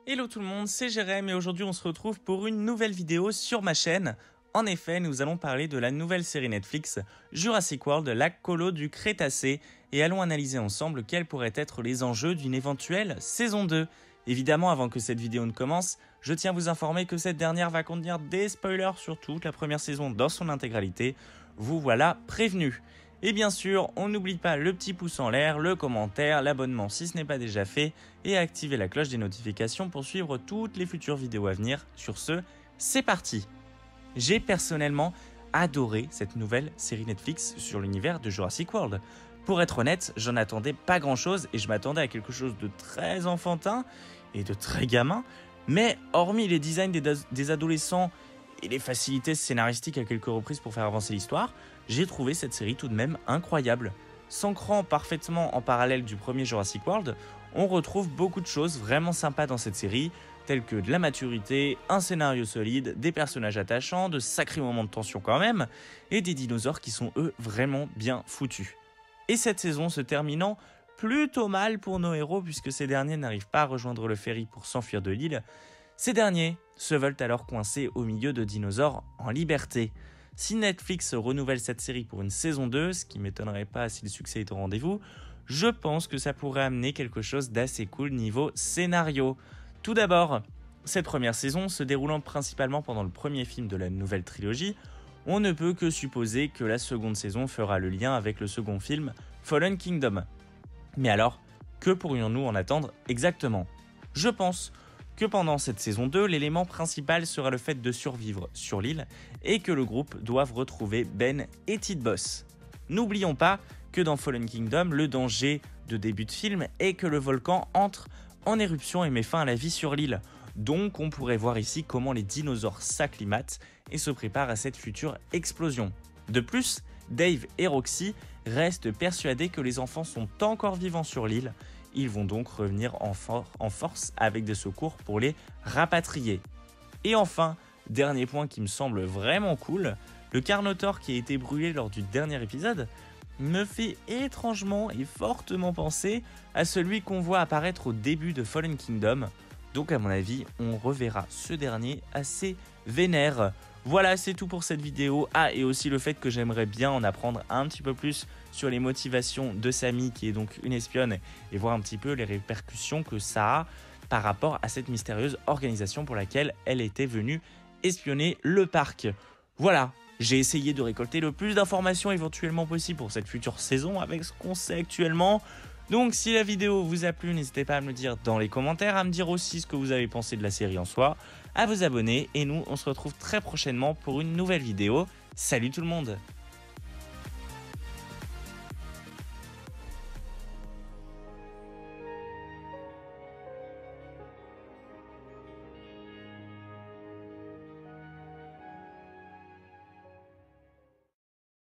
Hello tout le monde, c'est Jérém et aujourd'hui on se retrouve pour une nouvelle vidéo sur ma chaîne. En effet, nous allons parler de la nouvelle série Netflix Jurassic World, la colo du Crétacé, et allons analyser ensemble quels pourraient être les enjeux d'une éventuelle saison 2. Évidemment, avant que cette vidéo ne commence, je tiens à vous informer que cette dernière va contenir des spoilers sur toute la première saison dans son intégralité. Vous voilà prévenus. Et bien sûr, on n'oublie pas le petit pouce en l'air, le commentaire, l'abonnement si ce n'est pas déjà fait, et activer la cloche des notifications pour suivre toutes les futures vidéos à venir. Sur ce, c'est parti! J'ai personnellement adoré cette nouvelle série Netflix sur l'univers de Jurassic World. Pour être honnête, j'en attendais pas grand chose et je m'attendais à quelque chose de très enfantin et de très gamin, mais hormis les designs des adolescents et les facilités scénaristiques à quelques reprises pour faire avancer l'histoire, j'ai trouvé cette série tout de même incroyable. S'ancrant parfaitement en parallèle du premier Jurassic World, on retrouve beaucoup de choses vraiment sympas dans cette série, telles que de la maturité, un scénario solide, des personnages attachants, de sacrés moments de tension quand même, et des dinosaures qui sont eux vraiment bien foutus. Et cette saison se terminant plutôt mal pour nos héros puisque ces derniers n'arrivent pas à rejoindre le ferry pour s'enfuir de l'île. Ces derniers se veulent alors coincés au milieu de dinosaures en liberté. Si Netflix renouvelle cette série pour une saison 2, ce qui m'étonnerait pas si le succès est au rendez-vous, je pense que ça pourrait amener quelque chose d'assez cool niveau scénario. Tout d'abord, cette première saison se déroulant principalement pendant le premier film de la nouvelle trilogie, on ne peut que supposer que la seconde saison fera le lien avec le second film, Fallen Kingdom. Mais alors, que pourrions-nous en attendre exactement ? Je pense que pendant cette saison 2, l'élément principal sera le fait de survivre sur l'île et que le groupe doive retrouver Ben et Tidboss. N'oublions pas que dans Fallen Kingdom, le danger de début de film est que le volcan entre en éruption et met fin à la vie sur l'île. Donc on pourrait voir ici comment les dinosaures s'acclimatent et se préparent à cette future explosion. De plus, Dave et Roxy restent persuadés que les enfants sont encore vivants sur l'île. Ils vont donc revenir en force avec des secours pour les rapatrier. Et enfin, dernier point qui me semble vraiment cool, le Carnotaur qui a été brûlé lors du dernier épisode me fait étrangement et fortement penser à celui qu'on voit apparaître au début de Fallen Kingdom. Donc à mon avis, on reverra ce dernier assez vénère. Voilà, c'est tout pour cette vidéo. Ah, et aussi le fait que j'aimerais bien en apprendre un petit peu plus sur les motivations de Sammy, qui est donc une espionne, et voir un petit peu les répercussions que ça a par rapport à cette mystérieuse organisation pour laquelle elle était venue espionner le parc. Voilà, j'ai essayé de récolter le plus d'informations éventuellement possible pour cette future saison avec ce qu'on sait actuellement. Donc si la vidéo vous a plu, n'hésitez pas à me le dire dans les commentaires, à me dire aussi ce que vous avez pensé de la série en soi, à vous abonner et nous on se retrouve très prochainement pour une nouvelle vidéo. Salut tout le monde!